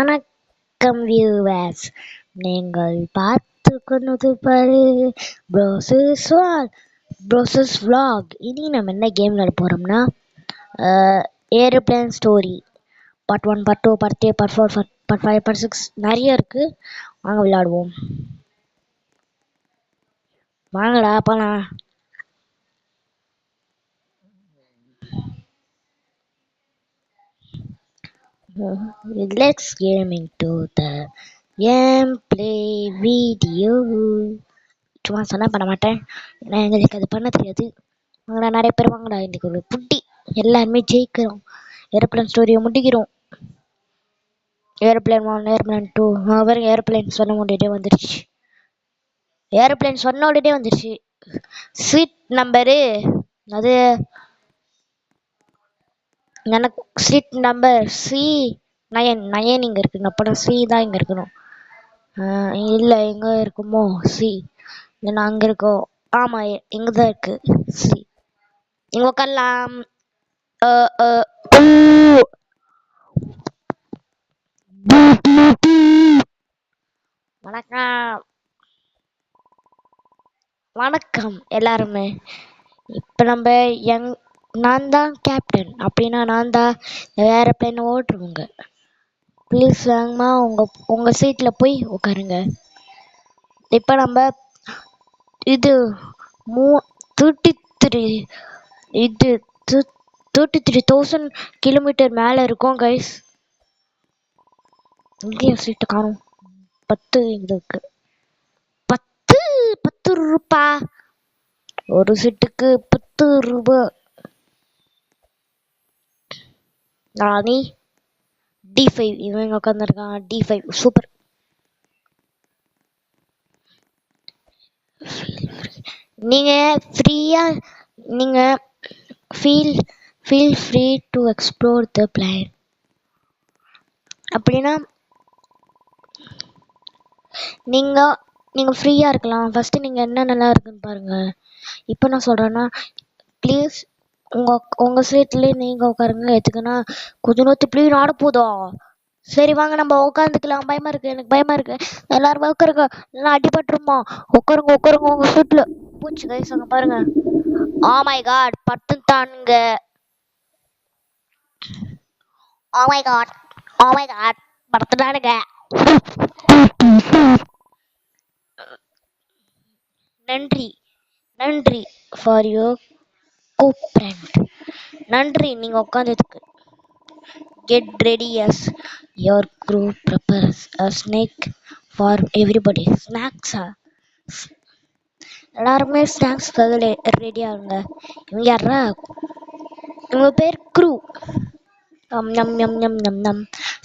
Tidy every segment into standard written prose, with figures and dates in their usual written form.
வணக்கம் வியூவர்ஸ், நீங்கள் பார்த்து கொண்டது பாரு ப்ரோசஸ் vlog. இனி நம்ம என்ன கேம் விளையாட போறோம்னா aeroplane story part 1, part 2, part 3, part 4, part 5, part 6 நிறைய இருக்கு. வாங்க விளையாடுவோம். வாங்கடா போலாம். Let's game into the gameplay video. சும்மா சொன்னா பண்ண மாட்டேன், ஏன்னா எங்களுக்கு அது பண்ண தெரியாது. வாங்கடா, நிறைய பேர் வாங்கடா. இன்னைக்கு ஒரு புட்டி எல்லாருமே ஜெயிக்கிறோம். ஏரோப்ளேன் ஸ்டோரியை முடிக்கிறோம். ஏரோப்ளேன் 1, ஏரோப்ளேன் 2, அவர் ஏரோப்ளேன் சொன்ன உடனே வந்துருச்சு. ஏரோப்ளேன் சொன்ன உடனே வந்துருச்சு. சீட் நம்பரு அது எனக்கு சீட் நம்பர் C9 இங்கே இருக்குங்க. அப்போ C தான் இங்கே இருக்கணும். இல்லை, எங்கே இருக்குமோ C இல்லைன்னா அங்கே இருக்கோ. ஆமாம், இங்கே தான் இருக்கு C. இங்கே உட்காரலாம். வணக்கம் எல்லாருமே. இப்போ நம்ம நான் தான் கேப்டன், அப்படின்னா நான் தான் ஏரோப்ளேன் ஓட்டுருவங்க. ப்ளீஸ் வாங்கம்மா, உங்கள் சீட்டில் போய் உட்காருங்க. இப்போ நம்ம இது 33,000 கிலோமீட்டர் மேலே இருக்கோம் கைஸ். இங்கேயும் சீட்டு காணும். 10 இருக்கு. 10 ரூபா ஒரு சீட்டுக்கு. 10 ரூபா. நானே D5 இவங்க உட்காந்துருக்கான். D5 super. நீங்க ஃப்ரீயா நீங்க feel free to explore the plan. அப்படின்னா நீங்க ஃப்ரீயா இருக்கலாம். ஃபர்ஸ்ட் நீங்க என்ன நல்லா இருக்குன்னு பாருங்க. இப்போ நான் சொல்றேன்னா ப்ளீஸ் உங்க சீட்லயே நீங்க உட்காருங்க. எதுக்குன்னா கொஞ்ச நேரத்து ப்ளீஸ் ஆட போதா. சரி வாங்க நம்ம உட்காந்துக்கலாம். பயமா இருக்கு, எனக்கு பயமா இருக்கு. எல்லாரும் உட்காருங்க, எல்லாம் அடிபட்டுருமா. உட்காருங்க உங்க சீட்ல. பூச்சி கைஸ் அங்க பாருங்க. ஓ மை காட், படுத்துட்டானுங்க. ஓ மை காட் படுத்துட்டானுங்க. நன்றி ஃபார் யுவர் கோஆபரேட். நன்றி நீங்க உட்கார்ந்ததுக்கு. Get ready as your crew prepares a snack for everybody. Snacks எல்லாருமே ஸ்நாக்ஸ்க்காக ரெடி ஆகுங்க. இவங்க யாரா? இவங்க பேர் க்ரூ. நம் நம் நம் நம் நம்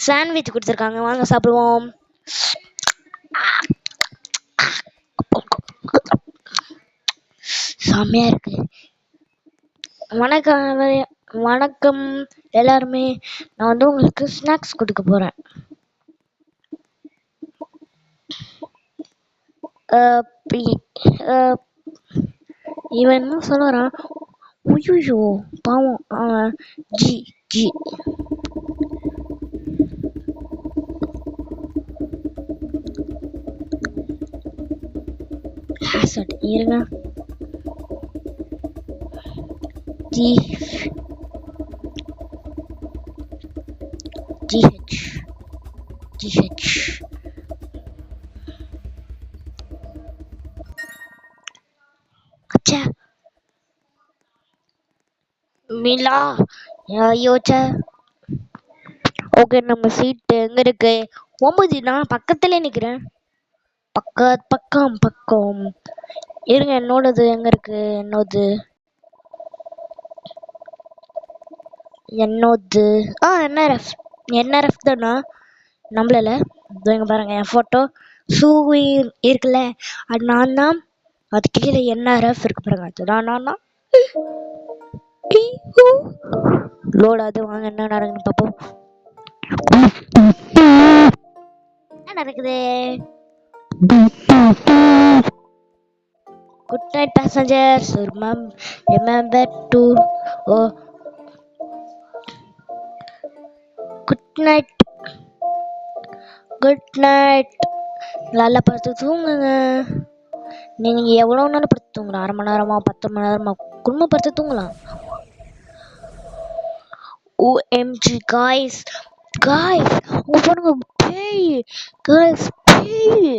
சாண்ட்விச் கொடுத்துருக்காங்க, வாங்க சாப்பிடுவோம். செம்மையா இருக்கு. வணக்கம் எல்லாருமே. நான் உங்களுக்கு ஸ்நாக்ஸ் கொடுக்க போறேன். இவன் என்ன சொல்லுறான்? ஐயோ பாவம். ஜி ஹேசட் இருங்க. GH अच्छा मिला யோச்சா. ஓகே, நம்ம சீட் எங்க இருக்கு? 9. நான் பக்கத்துல நிக்கிறேன். பக்கம் இருங்க. என்னோடது எங்க இருக்கு? என்னோது NRF தானா? நம்மள இங்க பாருங்க, என் போட்டோ சூவி இருக்குல்ல, அது நான் தான். அது கீழே NRF இருக்கு பாருங்க, அதுதான் நான் தான். லோடாது, வாங்க என்ன நடக்குன்னு பாப்போம். என்ன நடக்குது? Good night passengers. Remember to good night. Good night. நல்லா படுத்து தூங்குங்க. நீங்கள் எவ்வளோ நேரம் படுத்து தூங்கலாம்? 1/2 மணி நேரமா 10 மணி நேரமா குடும்பம் படுத்து தூங்கலாம். OMG காய்ஸ் அங்கே பாருங்க பேய். காய்ஸ் பேய்.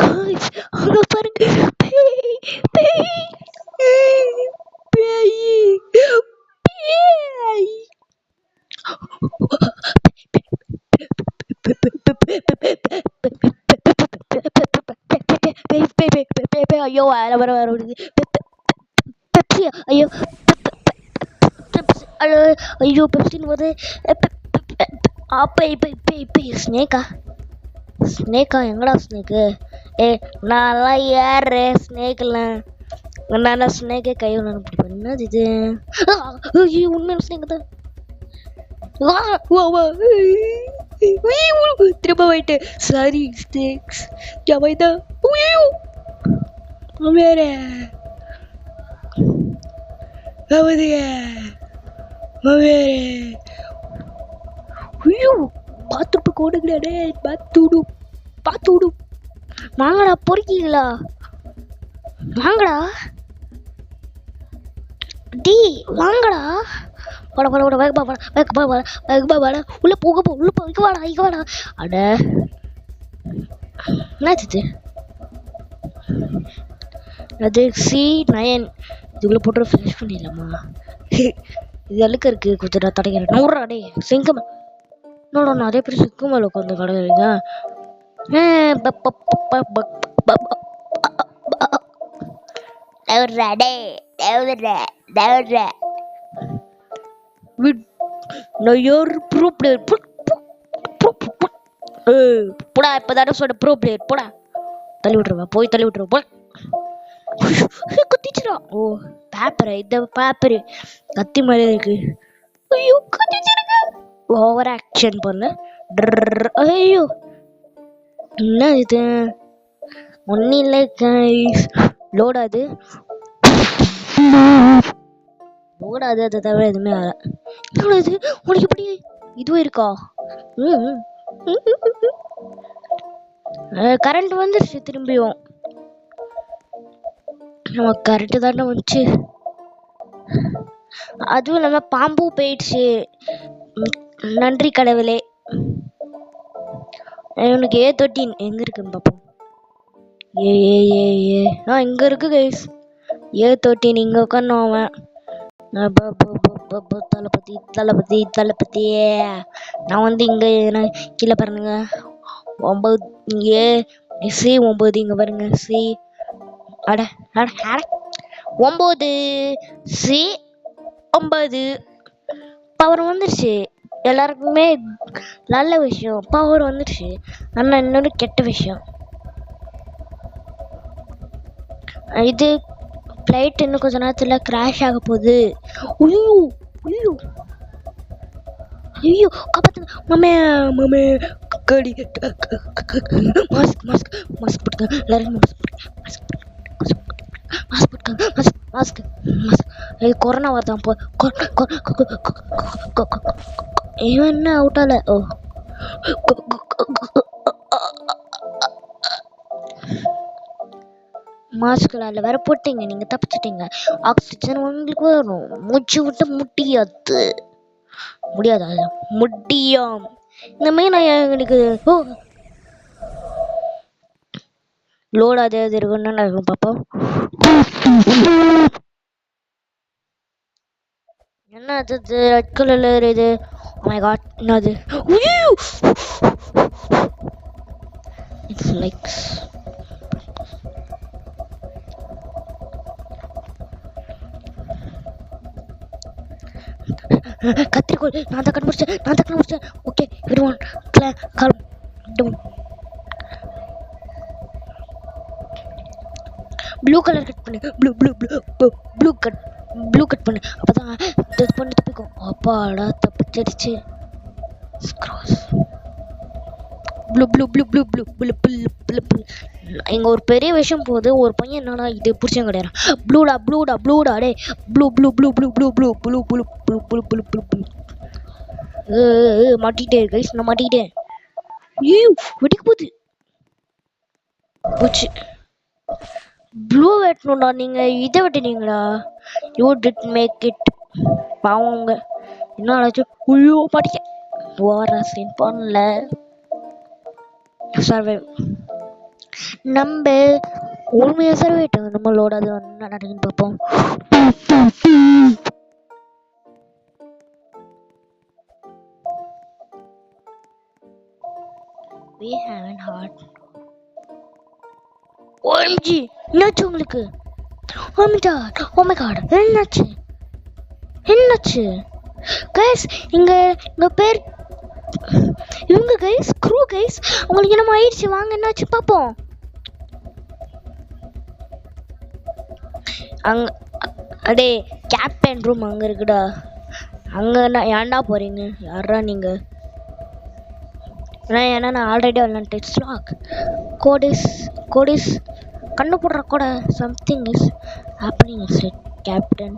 காய்ஸ் அங்கே பாருங்க பேய் பேய் பேய் பேய். ஐயோ வர பெப்சி. ஐயோ ஐயோ பெப்சின்னு போது ஸ்னேக்கா எங்கடா ஸ்னேக்கு? நான்லாம் ஏறு ஸ்னேக்கெல்லாம் நான் ஸ்னேக்கே கையில் பிடிப்பேன். என்னது இது? ஐயோ உண்மையான ஸ்னேக் தான். திரும்ப போயிட்டு சாரி ஸ்னேக்ஸ் ஜமைதா. வேற பாத்துட்டு கோடுங்களே பாத்துடு வாங்கடா பொறுக்கீங்களா? வாங்கடா டி வாங்கடா. உள்ள வாடா. அட என்னது அது C9 இதுக்குள்ள போட்டு ஃபினிஷ் பண்ணிடலாமா? இது அழுக்க இருக்கு கொஞ்சம் நான் தடைக்கிறேன். நூறுரூவா டே சிங்கம் என்னோட நிறைய பேர் சிங்கம் மேலே உட்காந்து கடைக்கிறீங்க. போடா இப்பதானே சொன்ன ப்ரோ பிளேயர். போடா தள்ளி விட்டுருவேன் போய் தள்ளி விட்டுருவேன் போய் கத்திச்சுடா. ஓ பேப்பர் இந்த பேப்பரு கத்தி மாதிரி இருக்கு. ஐயோ கத்திச்சிருங்க. ஓவர் ஆக்ஷன் பண்ண. ஐயோ என்ன இது? ஒன்னும் இல்லை கைஸ். லோடாது அதை தவிர எதுவுமே ஆகல. இது உனக்கு எப்படி இதுவும் இருக்கா? கரண்ட் வந்துருச்சு திரும்பியும். நம்ம கரெக்டு தானே வந்துச்சு. அதுவும் இல்லாமல் பாம்பு போயிடுச்சு. நன்றி கடவுளே. இவனுக்கு A13 எங்கே இருக்குன்னு பார்ப்போம். இங்கே இருக்கு கைஸ். A13 இங்கே உட்காந்து அவன் தளபதி. நான் வந்து இங்கே கீழே பாருங்க 9 C9 இங்கே பாருங்க C அட 9 C9 பவர் வந்துருச்சு. எல்லாருக்குமே நல்ல விஷயம் பவர் வந்துருச்சு. ஆனால் இன்னொரு கெட்ட விஷயம் இது ஃப்ளைட் இன்னும் கொஞ்ச நேரத்தில் கிராஷ் ஆக போகுது. ஐயோ காப்பாத்துங்க மாமே கடி மாஸ்க் போட்டுங்க எல்லாரும் மாஸ்க் இது கொரோனா வரதான் போ. இவன் என்ன அவுட்டால? ஓ மாஸ்களால் வேற போட்டீங்க, நீங்க தப்பிச்சிட்டீங்க. ஆக்சிஜன் உங்களுக்கு வரும், மூச்சு விட்டு முடியாது முடியும். இந்த மாதிரி நான் எனக்கு லோட் அதே இருக்குன்னு நடக்கும் பாப்போம். என்ன அது ரெட் கலர்ல இது? Oh my god, என்னது? It's like கத்திரிக்கோள். நான் தான் கண்டுபிடிச்சேன். Okay everyone calm down. Blue colour cut பண்ணு. ப்ளூ கட் பண்ணு. அப்பதான் இது பண்ணி தப்பிக்கும். அப்பாடா தப்பிச்சிடுச்சு. ப்ளூ. இங்க ஒரு பெரிய விஷயம் போகுது. ஒரு பையன் என்னன்னா இது பிடிச்சவங்க கிடையாது. ப்ளூடா டே ப்ளூ. மாட்டிக்கிட்டேன் கைஸ், நான் மாட்டிக்கிட்டேன். ஐயோ வெடிக்க போகுது. போச்சு. ப்ளூ வெட்டணும்டா, நீங்க இதை வெட்டினீங்களா? You did make it. பாவங்க என்ன ஆச்சு? ஐயோ மாட்டிக்க. ஓவரா சீன் பண்ணல. சர்வே நம்ம உண்மையா சர்வே நம்மளோட அது என்ன நடக்குன்னு பார்ப்போம். We haven't heard. OMG என்னாச்சு உங்களுக்கு? Oh my god என்னாச்சு? கைஸ் இங்க பேர் இவங்க கைஸ் க்ரூ கைஸ். உங்களுக்கு என்னமோ ஆயிடுச்சு, வாங்க என்னாச்சு பார்ப்போம். அங்க அடே கேப்டன் ரூம் அங்க இருக்குடா. அங்க ஏன்டா போறீங்க? யாரா நீங்க? ஏன்னா நான் ஆல்ரெடி விளாண்டேன். ஸ்லாக் கோடிஸ் கண்ணு போடுற கூட something is happening is right captain.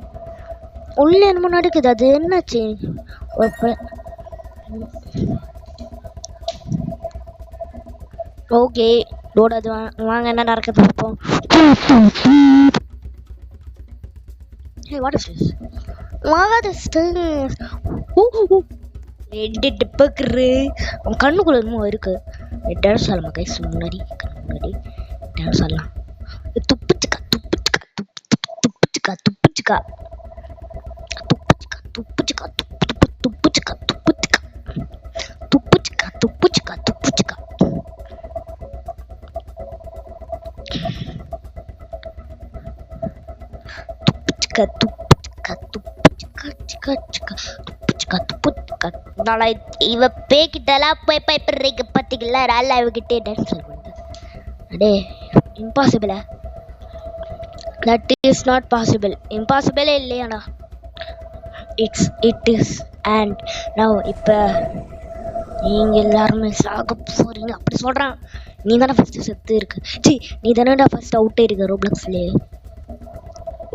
உள்ள என்னமோ நடக்குது, அது என்னாச்சு? ஓகே டோட அது வாங்க என்ன நடக்குது பார்ப்போம். Hey, what is this? What is this? Edit பக்கரு அவன் கண்ணுக்குள்ள என்னமோ இருக்கு. டான்ஸ் ஆடலாமா கைஸ்? முன்னாடி டான்ஸ் ஆடலாம். துப்புச்சுக்கா இவ பேக்கிட்டலாம் போய் பயப்படுறீங்க பார்த்தீங்களா? நல்லா இவகிட்டே டான்ஸ் அடே இம்பாசிபிளா? That is not possible. இம்பாசிபிளே இல்லையாடா. It is. அண்ட் நவ் இப்போ நீங்கள் எல்லாருமே சாக போகிறீங்க அப்படி சொல்கிறான். நீ தானே ஃபஸ்ட்டு செத்து இருக்கு. சி நீ தானேடா ஃபஸ்ட் அவுட்டே இருக்க ரோப்ளக்ஸ்லேயே.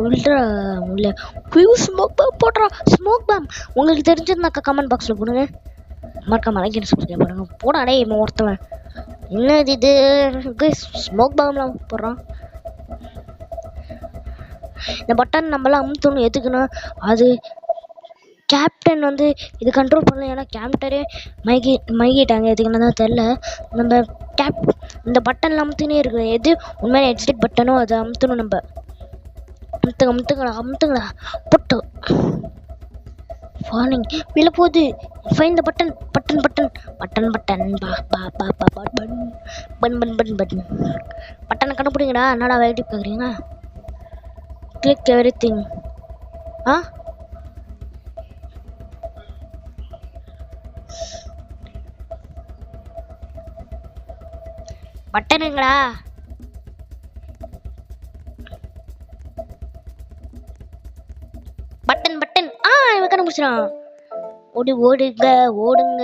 உள்ள ஸ்மோக் பேம் போடுறா. ஸ்மோக் பேம் உங்களுக்கு தெரிஞ்சிருந்தாக்கா கமெண்ட் பாக்ஸில் போடுங்க. மறக்காம லைக் அண்ட் சப்ஸ்கிரைப் பண்ணுங்க. போடா அடே இவன் ஒருத்தவன் என்ன இது ஸ்மோக் பேம்லாம் போடுறான். இந்த பட்டன் நம்மளாம் அமுத்தணும் எதுக்குன்னா, அது கேப்டன் வந்து இது கண்ட்ரோல் பண்ணல. ஏன்னா கேப்டரே மைகிட்டாங்க எதுக்குன்னு தான் தெரில. நம்ம இந்த பட்டன் அமுத்துனே இருக்கு. எது உண்மையான எக்ஸிட் பட்டனோ அதை அமுத்தணும். நம்ம அமுத்துங்களா போட்டு ஃபார்னிங் வெளில போகுது. ஃபைன் த பட்டன் பட்டனை கண்டுபிடிங்கடா. என்னடா வெயிட்டி பார்க்குறீங்க? Click everything. பட்டனுங்களா? பட்டன் இவன் கண்டுபிடிச்சிடான். ஓடுங்க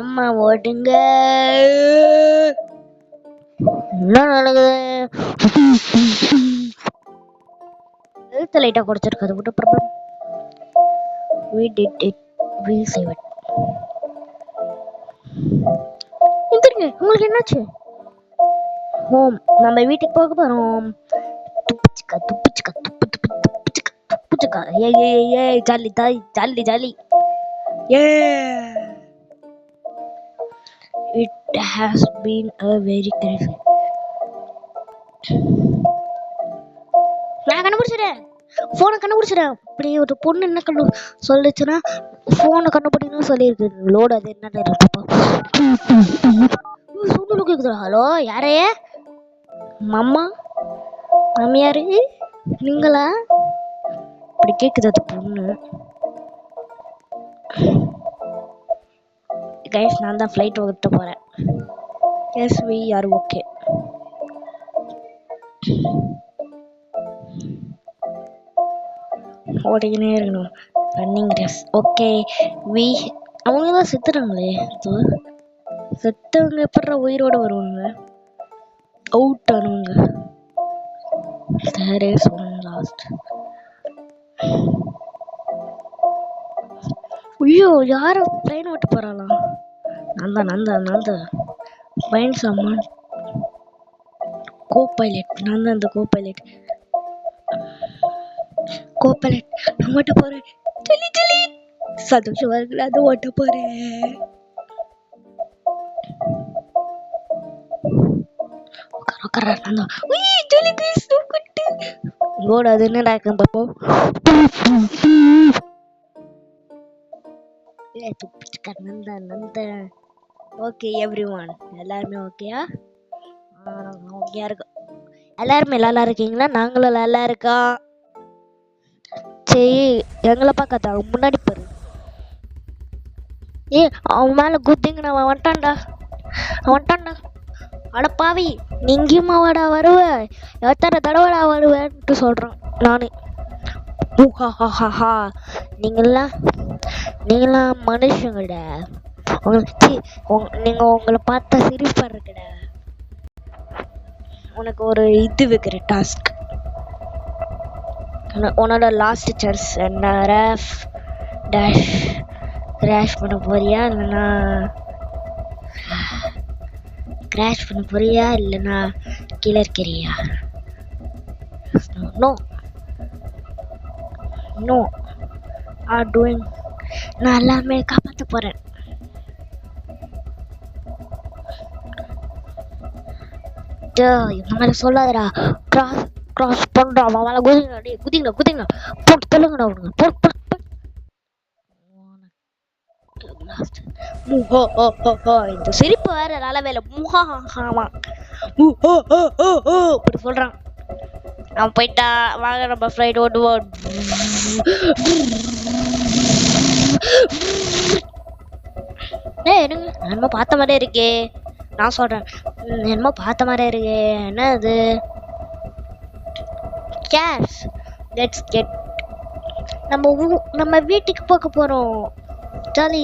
அம்மா ஓடுங்க. என்ன நடக்குது? எழுத்து லைட்டாக குறைச்சிருக்கு. அது மட்டும் problem. We did it. We save it. உங்களுக்கு என்னாச்சு? ஹோம் நம்ம வீட்டுக்கு போக போறோம். துப்புச்சுக்கா ஏ jolly it has been a very crazy. நான் கண்டுபிடிச்சிட்டேன். ஃபோனை கண்டுபிடிச்சிட்டேன். அப்படி ஒரு பொண்ணு என்ன சொல்லுச்சுன்னா ஃபோனை கண்டுபிடிக்கணும்னு சொல்லியிருக்கு. லோடு அது என்ன இருப்பா சுண்டு கேக்குதா? ஹலோ யாரே? மாமியாரு நீங்களா? அப்படி கேக்குது அது பொண்ணு. கைஸ் நான் தான் ஃப்ளைட் ஓட்ட போறேன். Yes we are okay. ஓடிக்கினே இருக்கணும். Running race. ஓகே அவங்க தான் செத்துறாங்களே. செத்தவங்க எப்படா உயிரோட வருவாங்க? அவுட் ஆனவங்க. There is one last. ஐயோ யாரும் ட்ரெயின் ஓட்ட போறாளாம்? நான் தான் ஃபைண்ட் சம்மன் கோ பைலட். நான் தான் அந்த கோ பைலட். நான் ஓட்ட போறேன். ஜெலி சந்தோஷமா இருக்கு. நான் தான் ஓட்ட போறேன். உட்கார நான் தான். ஜெலி பீஸ் தூக்கிட்டு ஓடாது. என்னடா இருக்கும் பாப்போம். நந்தன். ஓகே எவ்ரிஒன், எல்லாருமே ஓகேயா? ஓகேயா இருக்கோம். எல்லாருமே நல்லா இருக்கீங்களா? நாங்களும் நல்லா இருக்கோம். சரி, எங்களை பார்க்காத முன்னாடி பாரு. அவன் மேல குத்திங்க. அவன் வந்துட்டான்டா. அட பாவி, நீங்கியுமா வாடா வருவ? எத்தனை தடவைடா வருவேன்ட்டு சொல்றான். நானு நீங்களாம் மனுஷங்கடா. நீங்க உங்களை பார்த்தா சிரிப்பா இருக்குடா. உனக்கு ஒரு இது வைக்கிற டாஸ்க். உன்னோட லாஸ்ட் சான்ஸ் என்ன? ரேஃப் டேஷ் கிராஷ் பண்ண போறியா இல்லைன்னா கீழே இருக்கிறியா? No are doing. நான் எல்லாமே காப்பாற்ற போறேன். இந்த மாதிரி சொல்லாதடா. கிராஸ் பண்றா. அவன் குதிங்க போட்டு தள்ளுங்கடா. அவனுங்க இந்த சிரிப்பு வேற நல்ல வேலை. அப்படி சொல்றான். அவன் போயிட்டா. வாங்க நம்ம ஃப்ளைட் ஓட்டுவோம். என்னமோ பார்த்த மாதிரியே இருக்கே. நான் சொல்றேன், என்னமோ பார்த்த மாதிரியே இருக்கே. என்ன அது? கேஷ். Let's get. நம்ம வீட்டுக்கு போக போறோம். ஜாலி.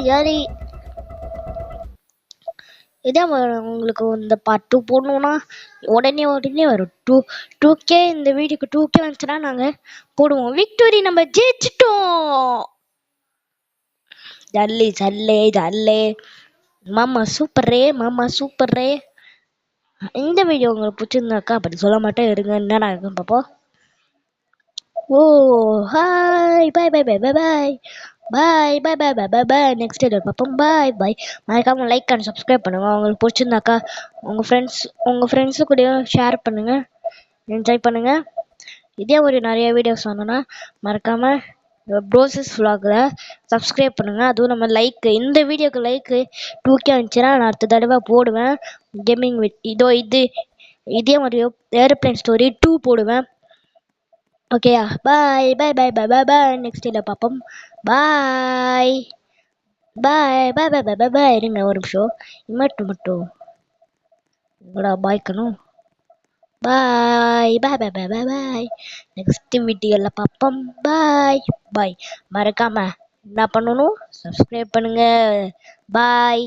இதே உங்களுக்கு இந்த பார்ட் 2 போடணும்னா உடனே வரும். 2K இந்த வீடியோக்கு 2K வந்துச்சுன்னா நாங்கள் போடுவோம். விக்டோரி, நம்ம ஜெயிச்சிட்டோம். ஜல்லே. மாமா சூப்பரே. இந்த வீடியோ உங்களுக்கு பிடிச்சிருந்தாக்கா அப்படி சொல்ல மாட்டேன். இருங்க, என்னடா இருக்கும் பாப்போம். Hi bye. நெக்ஸ்ட் வீடியோ பார்ப்போம். பாய். மறக்காம லைக் அண்ட் சப்ஸ்கிரைப் பண்ணுங்க. உங்களுக்கு பிடிச்சிருந்தாக்கா உங்க ஃப்ரெண்ட்ஸு கூடயும் ஷேர் பண்ணுங்க. என்ஜாய் பண்ணுங்க. இதே ஒரு நிறைய வீடியோஸ் வேணும்னா மறக்காம ப்ரோசஸ் vlogல சப்ஸ்கிரைப் பண்ணுங்க. அதுவும் நம்ம இந்த வீடியோக்கு லைக் 2K வந்துச்சுன்னா நான் அடுத்த தடவை போடுவேன். கேமிங் இதே மாதிரி ஏரோப்ளேன் ஸ்டோரி 2 போடுவேன். ஓகேயா? பாய். நெக்ஸ்ட் வீடியோ பார்ப்போம். பாய். இருங்க ஒரு நிமிஷம். மட்டும் பாய்க்கணும். பாய். நெக்ஸ்ட் வீடியோல பார்ப்போம். பாய். மறக்காம என்ன பண்ணணும்? சப்ஸ்கிரைப் பண்ணுங்க. பாய்.